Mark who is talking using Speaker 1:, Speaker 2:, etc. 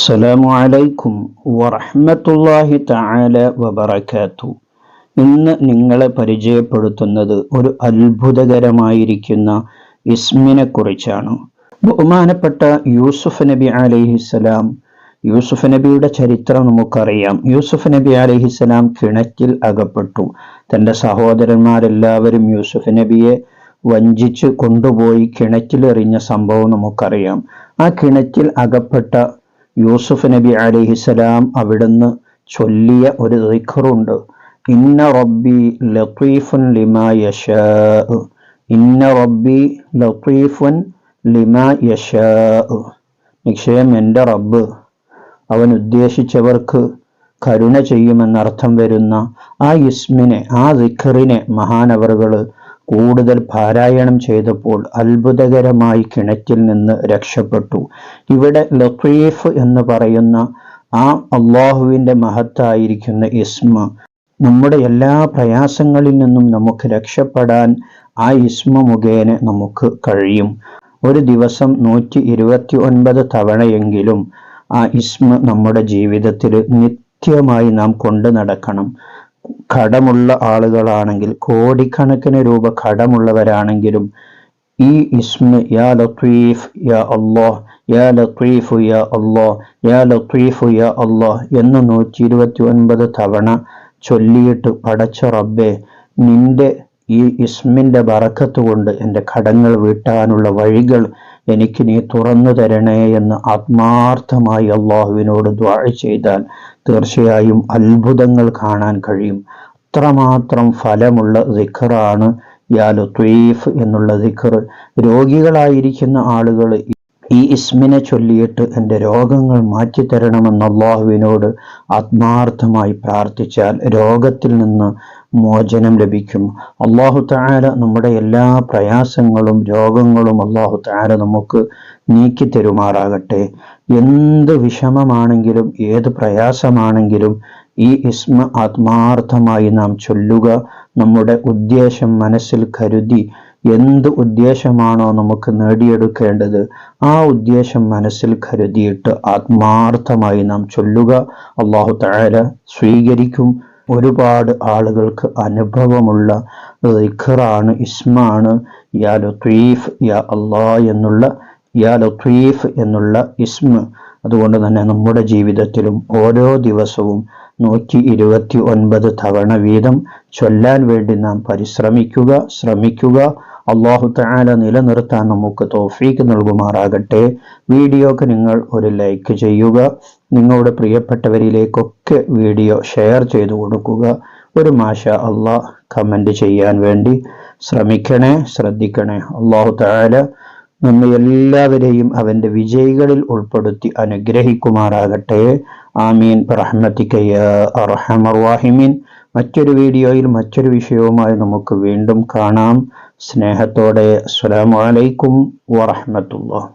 Speaker 1: അസ്സലാമു അലൈക്കും വറഹ്മത്തുള്ളാഹി തആല വബറകാതുഹു. ഇന്ന് നിങ്ങളെ പരിചയപ്പെടുത്തുന്നത് ഒരു അത്ഭുതകരമായിരിക്കുന്ന ഇസ്മിനെ കുറിച്ചാണ്. ബഹുമാനപ്പെട്ട യൂസുഫ് നബി അലൈഹിസ്സലാം, യൂസുഫ് നബിയുടെ ചരിത്രം നമുക്കറിയാം. യൂസുഫ് നബി അലൈഹിസ്സലാം കിണറ്റിൽ അകപ്പെട്ടു. തൻ്റെ സഹോദരന്മാരെല്ലാവരും യൂസുഫ് നബിയെ വഞ്ചിച്ച് കൊണ്ടുപോയി കിണറ്റിലെറിഞ്ഞ സംഭവം നമുക്കറിയാം. ആ കിണറ്റിൽ അകപ്പെട്ട യൂസുഫ് നബി അലൈഹിസ്സലാം അവിടുന്ന് ചൊല്ലിയ ഒരു ദിക്റുണ്ട്. ഇന്ന റബ്ബി ലത്തീഫുൻ ലിമാ യശാ, ഇന്ന റബ്ബി ലത്തീഫുൻ ലിമാ യശാ. നിശ്ചയം എൻ്റെ റബ്ബ് അവൻ ഉദ്ദേശിച്ചവർക്ക് കരുണ ചെയ്യുമെന്നർത്ഥം വരുന്ന ആ ഇസ്മിനെ, ആ ദിക്റിനെ മഹാനവറുകൾ കൂടുതൽ പാരായണം ചെയ്തപ്പോൾ അത്ഭുതകരമായി കിണറ്റിൽ നിന്ന് രക്ഷപ്പെട്ടു. ഇവിടെ ലത്തീഫ് എന്ന് പറയുന്ന ആ അള്ളാഹുവിൻ്റെ മഹത്തായിരിക്കുന്ന ഇസ്മ, നമ്മുടെ എല്ലാ പ്രയാസങ്ങളിൽ നിന്നും നമുക്ക് രക്ഷപ്പെടാൻ ആ ഇസ്മ മുഖേന നമുക്ക് കഴിയും. ഒരു ദിവസം 129 തവണയെങ്കിലും ആ ഇസ്മ നമ്മുടെ ജീവിതത്തിൽ നിത്യമായി നാം കൊണ്ടു നടക്കണം. കടമുള്ള ആളുകളാണെങ്കിൽ, കോടിക്കണക്കിന് രൂപ കടമുള്ളവരാണെങ്കിലും ഈ ഇസ്മ യാ ലത്തീഫ് യാ അല്ലാഹ്, യാ ലത്തീഫു യാ അല്ലാഹ്, യാ ലത്തീഫു യാ അല്ലാഹ് എന്ന് 129 തവണ ചൊല്ലിയിട്ട്, പടച്ച റബ്ബേ, നിന്റെ ഈ ഇസ്മിൻ്റെ ബറക്കത്ത് കൊണ്ട് എൻ്റെ കടങ്ങൾ വീട്ടാനുള്ള വഴികൾ എനിക്ക് നീ തുറന്നു തരണേ എന്ന് ആത്മാർത്ഥമായി അള്ളാഹുവിനോട് ദുആ ചെയ്താൽ തീർച്ചയായും അത്ഭുതങ്ങൾ കാണാൻ കഴിയും. അത്രമാത്രം ഫലമുള്ള ദിക്റാണ് യാ ലത്തീഫ് എന്നുള്ള ദിക്ർ. രോഗികളായിരിക്കുന്ന ആളുകൾ ഈ ഇസ്മിനെ ചൊല്ലിയിട്ട് എൻ്റെ രോഗങ്ങൾ മാറ്റിത്തരണമെന്ന് അള്ളാഹുവിനോട് ആത്മാർത്ഥമായി പ്രാർത്ഥിച്ചാൽ രോഗത്തിൽ നിന്ന് മോചനം ലഭിക്കും. അള്ളാഹു തആല നമ്മുടെ എല്ലാ പ്രയാസങ്ങളും രോഗങ്ങളും അള്ളാഹു തആല നമുക്ക് നീക്കി തരുമാറാകട്ടെ. എന്ത് വിഷമമാണെങ്കിലും ഏത് പ്രയാസമാണെങ്കിലും ഈ ഇസ്മ ആത്മാർത്ഥമായി നാം ചൊല്ലുക. നമ്മുടെ ഉദ്ദേശം മനസ്സിൽ കരുതി, എന്ത് ഉദ്ദേശമാണോ നമുക്ക് നേടിയെടുക്കേണ്ടത് ആ ഉദ്ദേശം മനസ്സിൽ കരുതിയിട്ട് ആത്മാർത്ഥമായി നാം ചൊല്ലുക. അല്ലാഹു തആല സ്വീകരിക്കും. ഒരുപാട് ആളുകൾക്ക് അനുഭവമുള്ള ദിക്റാണ്, ഇസ്മാണ് യാ ലത്തീഫ് യാ അല്ലാഹ് എന്നുള്ള യാ ലത്തീഫ് എന്നുള്ള ഇസ്മ. അതുകൊണ്ട് തന്നെ നമ്മുടെ ജീവിതത്തിലും ഓരോ ദിവസവും 129 തവണ വീതം ചൊല്ലാൻ വേണ്ടി നാം ശ്രമിക്കുക. അല്ലാഹു തആല നിലനിർത്താൻ നമുക്ക് തൗഫീഖ് നൽകുമാറാകട്ടെ. വീഡിയോക്ക് നിങ്ങൾ ഒരു ലൈക്ക് ചെയ്യുക. നിങ്ങളുടെ പ്രിയപ്പെട്ടവരിലേക്കൊക്കെ വീഡിയോ ഷെയർ ചെയ്തു കൊടുക്കുക. ഒരു മാഷാ അല്ലാഹ് കമൻറ്റ് ചെയ്യാൻ വേണ്ടി ശ്രദ്ധിക്കണേ. അല്ലാഹു തആല നമ്മെ എല്ലാവരെയും അവൻ്റെ വിജയികളിൽ ഉൾപ്പെടുത്തി അനുഗ്രഹിക്കുമാറാകട്ടെ. ആമീൻ ബിറഹ്മതിക യാ അർഹമർ റഹീമീൻ. മറ്റൊരു വീഡിയോയിൽ മറ്റൊരു വിഷയവുമായി നമുക്ക് വീണ്ടും കാണാം. സ്നേഹത്തോടെ അസ്സലാമു അലൈക്കും വറഹ്മത്തുള്ളാഹി.